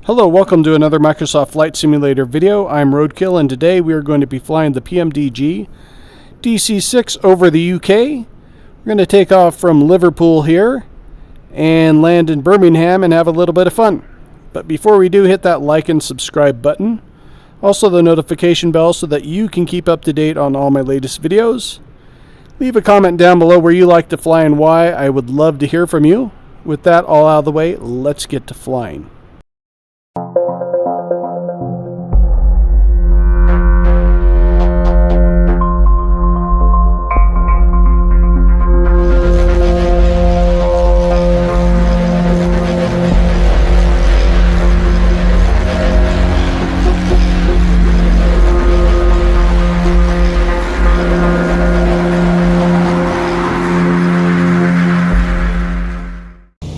Hello, welcome to another Microsoft Flight Simulator video. I'm Roadkill, and today we are going to be flying the PMDG-DC 6 over the UK. We're going to take off from Liverpool here and land in Birmingham and have a little bit of fun. But before we do, hit that like and subscribe button. Also the notification bell so that you can keep up to date on all my latest videos. Leave a comment down below where you like to fly and why. I would love to hear from you. With that all out of the way, let's get to flying.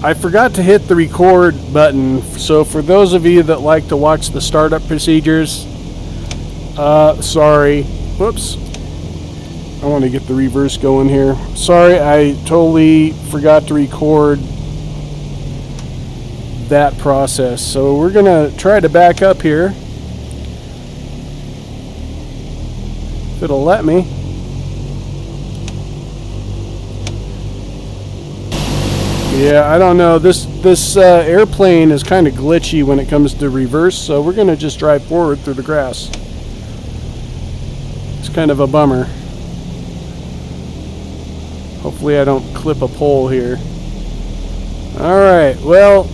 I forgot to hit the record button, so for those of you that like to watch the startup procedures, sorry. Whoops. I want to get the reverse going here. Sorry, I totally forgot to record that process. So we're going to try to back up here. If it'll let me. Yeah, I don't know. This airplane is kind of glitchy when it comes to reverse, so we're going to just drive forward through the grass. It's kind of a bummer. Hopefully I don't clip a pole here. Alright, well,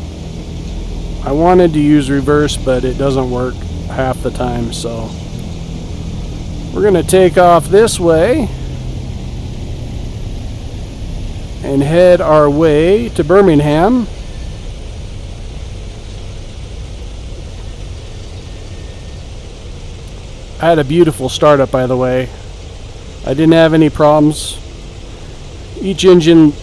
I wanted to use reverse, but it doesn't work half the time, so we're going to take off this way and head our way to Birmingham. I had a beautiful startup, by the way. I didn't have any problems. Each engine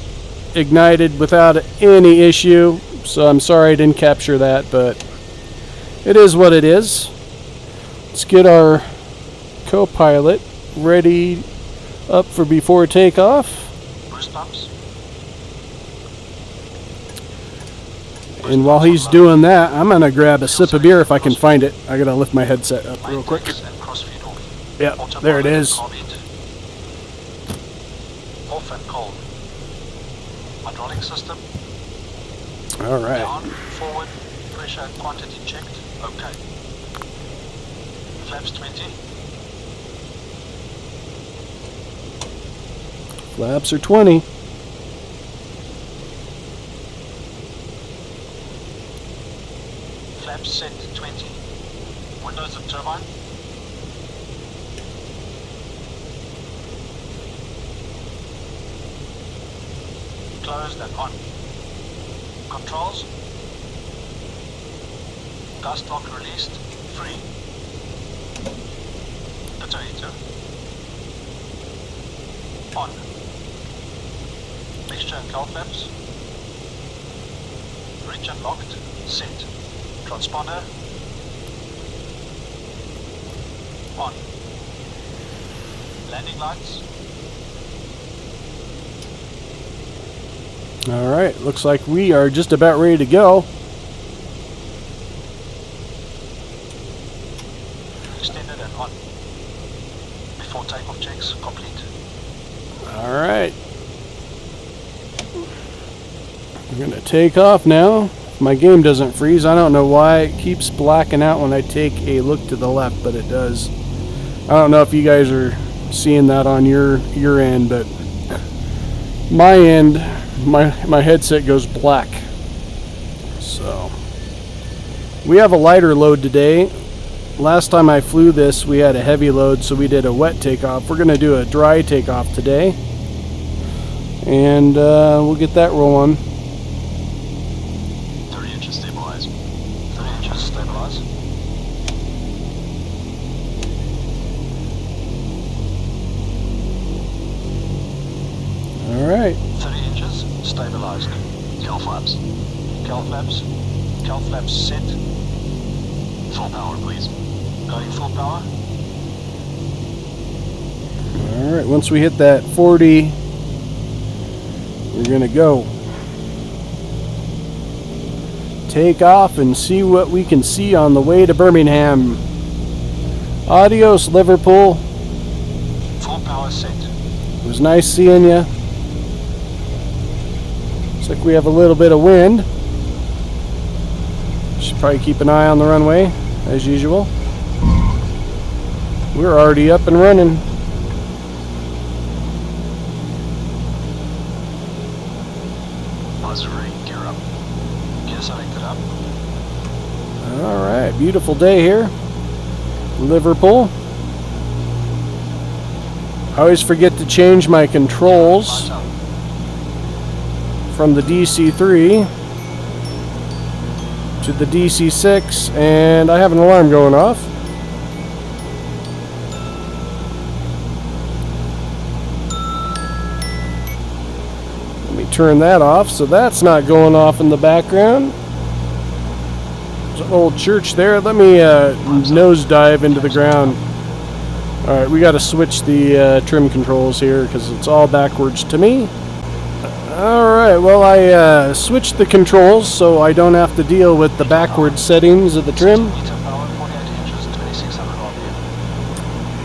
ignited without any issue, so I'm sorry I didn't capture that, but it is what it is. Let's get our co-pilot ready up for before takeoff. Boost pumps. And while he's doing that, I'm going to grab a sip of beer if I can find it. I got to lift my headset up real quick. Yep, there it is. Off and cold. Hydraulic system. All right. Down, forward, pressure and quantity checked. Okay. Flaps 20. Flaps are 20. Flaps set 20. Windows of turbine. Closed and on. Controls. Dust lock released. Free. Potato. On. Mixture and cowl flaps. Reach and locked. Set. Transponder on. Landing lights. All right, looks like we are just about ready to go. Extended and on. Before takeoff checks complete. All right. We're going to take off now. My game doesn't freeze. I don't know why it keeps blacking out when I take a look to the left, but it does. I don't know if you guys are seeing that on your end, but my end, my headset goes black. So we have a lighter load today. Last time I flew this, we had a heavy load, so we did a wet takeoff. We're going to do a dry takeoff today, and we'll get that rolling. Alright. 30 inches, stabilized. Cowl flaps. Cowl flaps. Cowl flaps set. Full power, please. Going full power. Alright, once we hit that 40, we're going to go. take off and see what we can see on the way to Birmingham. Adios, Liverpool. Full power set. It was nice seeing you. Looks like we have a little bit of wind. Should probably keep an eye on the runway, as usual. We're already up and running. Buzz ring, gear up. Gear selected up. Alright, beautiful day here. Liverpool. I always forget to change my controls from the DC3 to the DC6, and I have an alarm going off. Let me turn that off so that's not going off in the background. There's an old church there. Let me nosedive into the ground. Alright, we got to switch the trim controls here because it's all backwards to me. Alright, well I switched the controls so I don't have to deal with the backwards settings of the trim.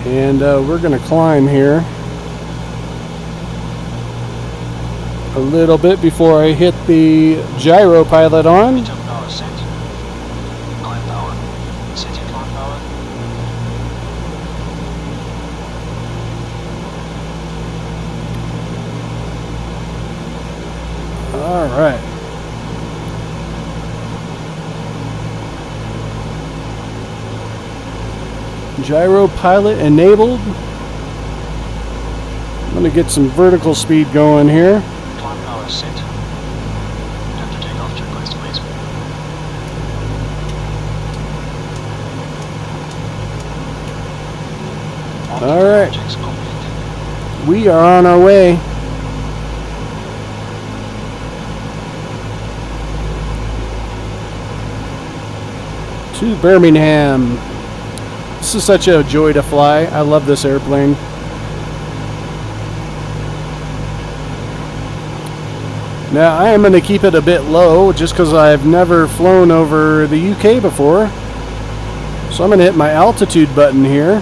And we're going to climb here a little bit before I hit the gyro pilot on. Alright. Gyro pilot enabled. I'm going to get some vertical speed going here. Climb power set. Have to take off checklist, please. Alright. We are on our way. To Birmingham. This is such a joy to fly. I love this airplane. Now I am going to keep it a bit low just because I've never flown over the UK before. So I'm going to hit my altitude button here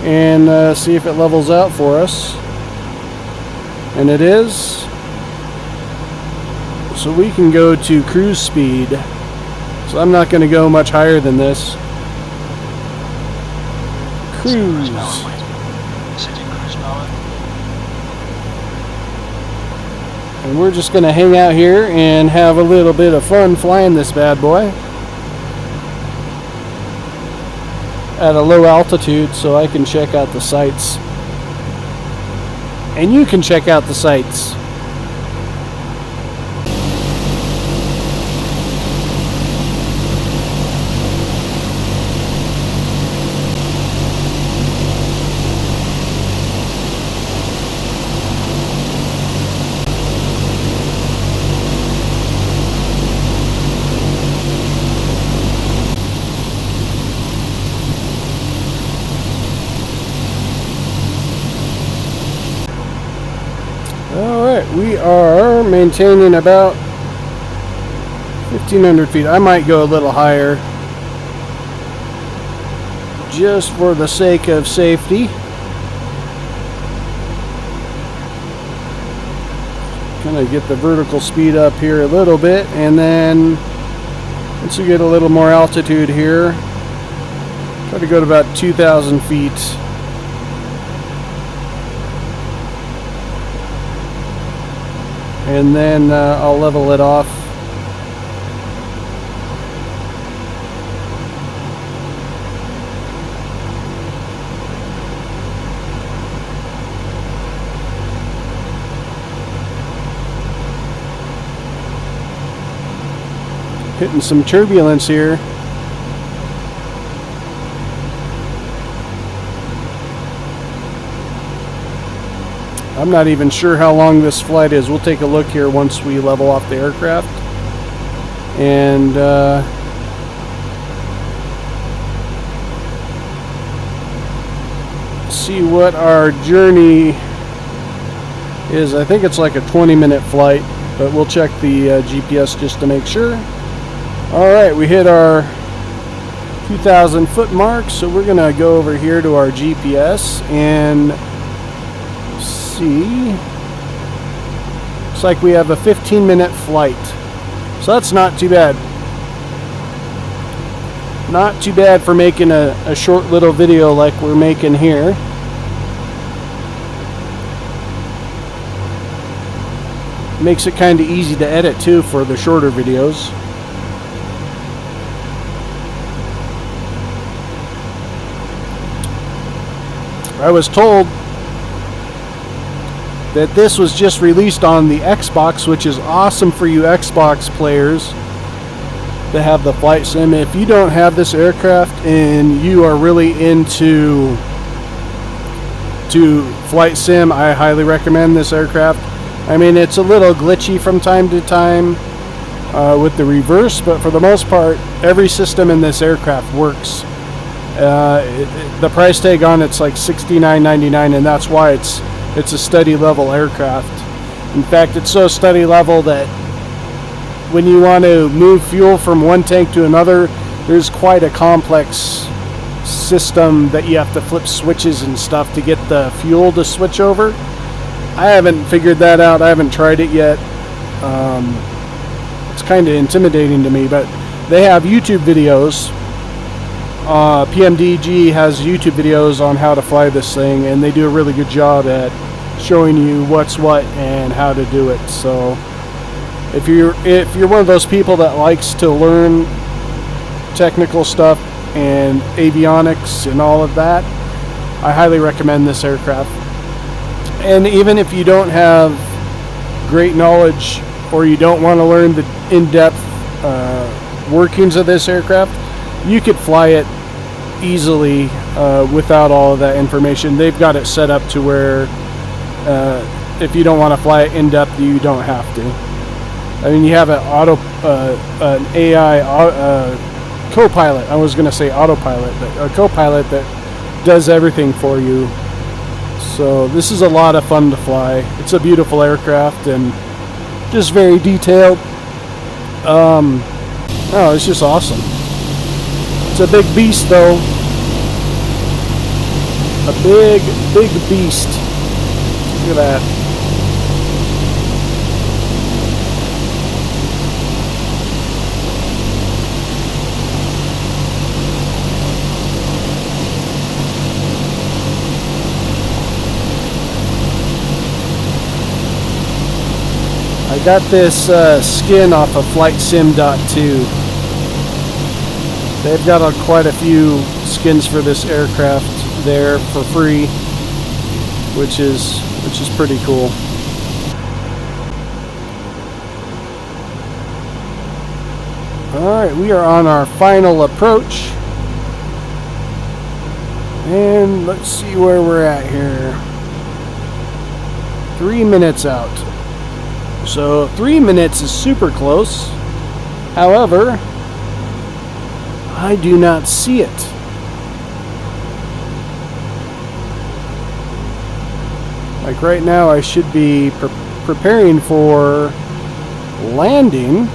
and see if it levels out for us. And it is. So we can go to cruise speed. So I'm not going to go much higher than this. Cruise. And we're just going to hang out here and have a little bit of fun flying this bad boy at a low altitude so I can check out the sights. And you can check out the sights. Alright, we are maintaining about 1,500 feet. I might go a little higher just for the sake of safety. Kind of get the vertical speed up here a little bit, and then once you get a little more altitude here, try to go to about 2,000 feet. And then I'll level it off. Hitting some turbulence here. I'm not even sure how long this flight is. We'll take a look here once we level off the aircraft and see what our journey is. I think it's like a 20-minute flight. but we'll check the GPS just to make sure. Alright, we hit our 2,000 foot mark, so we're gonna go over here to our GPS and see. Looks like we have a 15-minute flight, so that's not too bad. Not too bad for making a short little video like we're making here. Makes it kind of easy to edit too for the shorter videos. I was told that this was just released on the Xbox, which is awesome for you Xbox players to have the flight sim. If you don't have this aircraft and you are really into flight sim, I highly recommend this aircraft. I mean, it's a little glitchy from time to time with the reverse, but for the most part, every system in this aircraft works. The price tag on it's like $69.99, and that's why it's a study level aircraft. In fact, it's so study level that when you want to move fuel from one tank to another, there's quite a complex system that you have to flip switches and stuff to get the fuel to switch over. I haven't figured that out. I haven't tried it yet. It's kind of intimidating to me, but they have YouTube videos. PMDG has YouTube videos on how to fly this thing, and they do a really good job at showing you what's what and how to do it. So if you're one of those people that likes to learn technical stuff and avionics and all of that, I highly recommend this aircraft. And even if you don't have great knowledge or you don't want to learn the in-depth workings of this aircraft, you could fly it easily without all of that information. They've got it set up to where if you don't want to fly it in depth, you don't have to. I mean, you have an AI co-pilot. I was going to say autopilot, but a co-pilot that does everything for you. So this is a lot of fun to fly. It's a beautiful aircraft and just very detailed. Oh, it's just awesome. It's a big beast, though. A big beast. Look at that. I got this skin off of FlightSim.2. They've got quite a few skins for this aircraft there for free, which is pretty cool. Alright, we are on our final approach. And let's see where we're at here. 3 minutes out. So 3 minutes is super close. However, I do not see it. Like right now, I should be preparing for landing.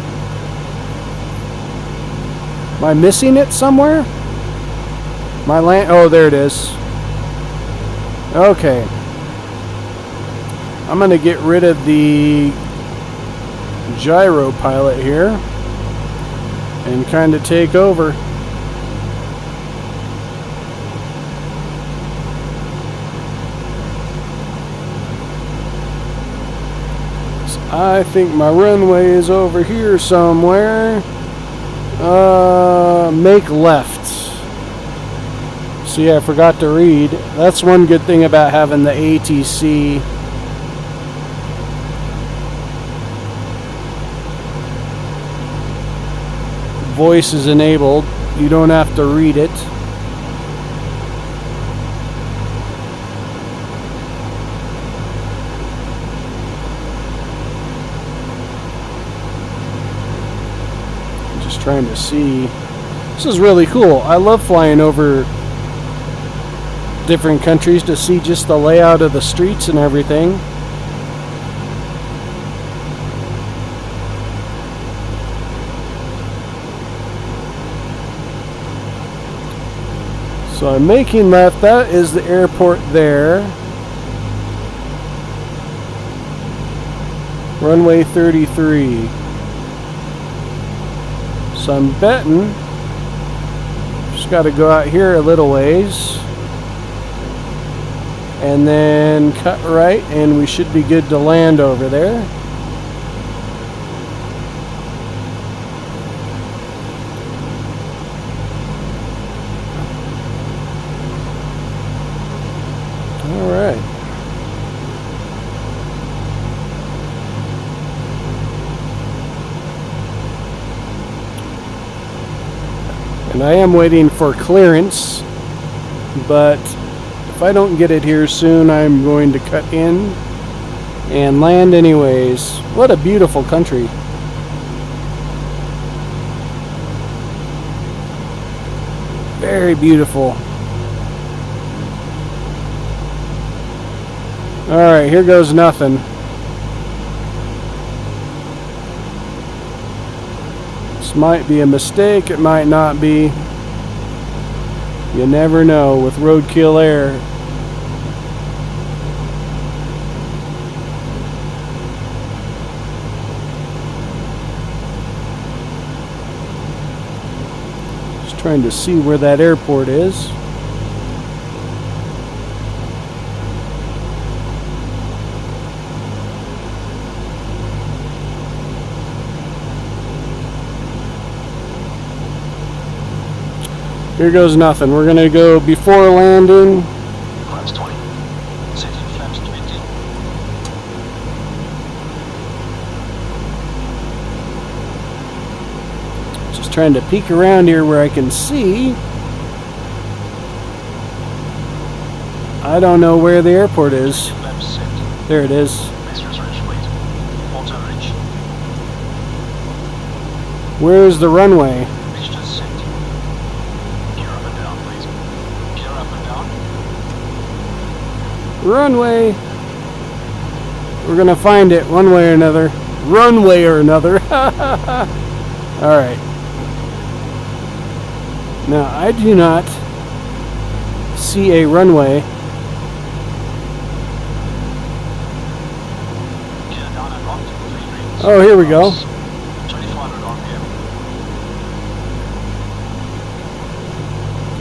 Am I missing it somewhere? Oh, there it is. Okay. I'm gonna get rid of the gyro pilot here and kind of take over. I think my runway is over here somewhere. Make left. See, I forgot to read. That's one good thing about having the ATC. Voice is enabled. You don't have to read it. Trying to see. This is really cool. I love flying over different countries to see just the layout of the streets and everything. So I'm making left. That is the airport there. Runway 33. So I'm betting just got to go out here a little ways and then cut right, and we should be good to land over there. All right. And I am waiting for clearance, but if I don't get it here soon, I'm going to cut in and land anyways. What a beautiful country. Very beautiful. Alright, here goes nothing. This might be a mistake, it might not be. You never know with roadkill air. Just trying to see where that airport is. Here goes nothing. We're going to go before landing. Flaps 20. Setting flaps 20. Just trying to peek around here where I can see. I don't know where the airport is. Flaps set. There it is. Msfs ridge fleet. Auto ridge. Where's the runway? Mixture set. Gear up and down, please. Gear up and down. Runway. We're gonna find it one way or another. Runway or another. Alright. Now I do not see a runway. Gear down and locked. 3 greens. Oh, here we go. 2400 RPM.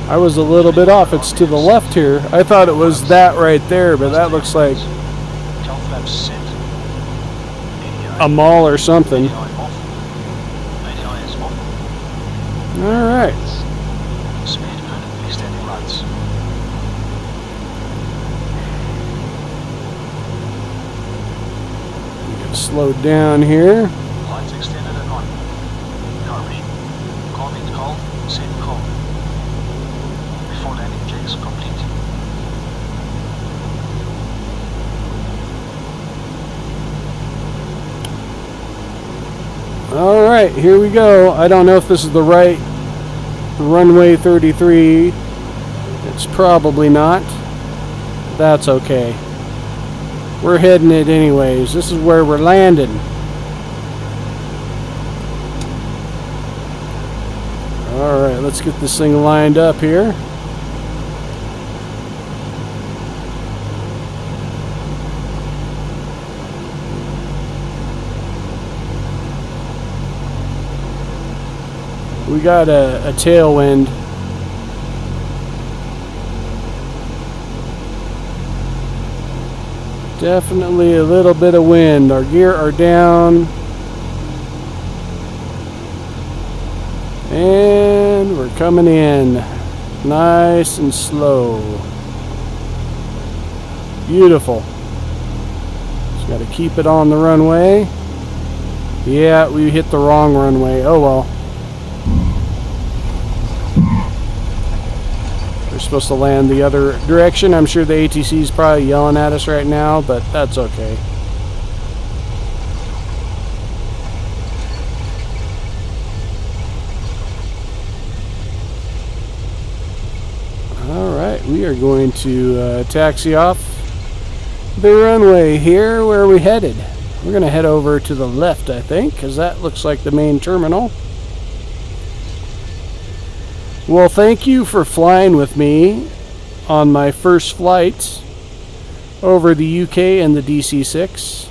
I was a little bit off. It's to the left here. I thought it was that right there, but that looks like Tail flaps set. a mall or something. ADI off. ADI is off. Alright. Speed good. Extending runs. Slow down here. Lights extended and on. Garbage. Calming cold. Set cold. Before landing checks complete. Alright, here we go. I don't know if this is the right runway 33. It's probably not. That's okay. We're heading it anyways. This is where we're landing. Alright, let's get this thing lined up here. We got a tailwind. Definitely a little bit of wind. Our gear are down. And we're coming in. Nice and slow. Beautiful. Just got to keep it on the runway. Yeah, we hit the wrong runway. Oh well. We're supposed to land the other direction. I'm sure the ATC is probably yelling at us right now, but that's okay. Alright, we are going to taxi off the runway here. Where are we headed? We're going to head over to the left, I think, because that looks like the main terminal. Well, thank you for flying with me on my first flight over the UK and the DC-6.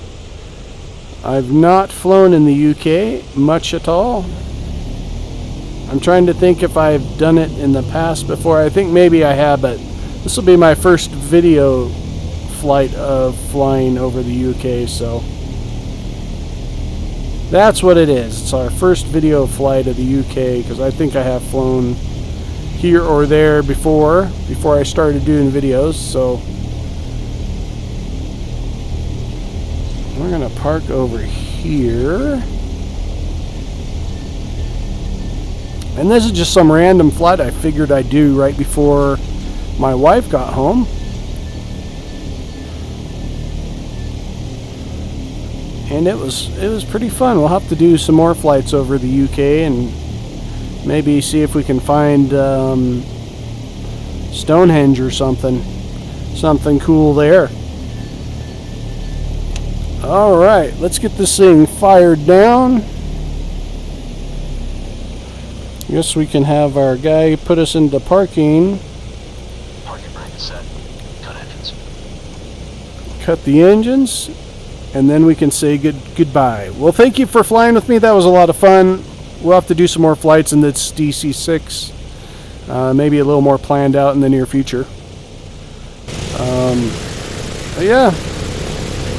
I've not flown in the UK much at all. I'm trying to think if I've done it in the past before. I think maybe I have, but this will be my first video flight of flying over the UK, so that's what it is. It's our first video flight of the UK, because I think I have flown here or there before I started doing videos. So we're gonna park over here, and this is just some random flight I figured I'd do right before my wife got home. And it was pretty fun. We'll have to do some more flights over the UK and maybe see if we can find Stonehenge or something cool there. Alright, let's get this thing fired down. Guess we can have our guy put us into parking. Parking brake is set. Cut engines. Cut the engines, and then we can say goodbye. Well, thank you for flying with me. That was a lot of fun. We'll have to do some more flights in this DC-6. Maybe a little more planned out in the near future. But yeah,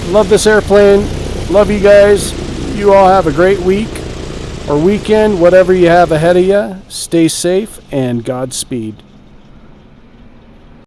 love this airplane. Love you guys. You all have a great week or weekend, whatever you have ahead of you. Stay safe and Godspeed.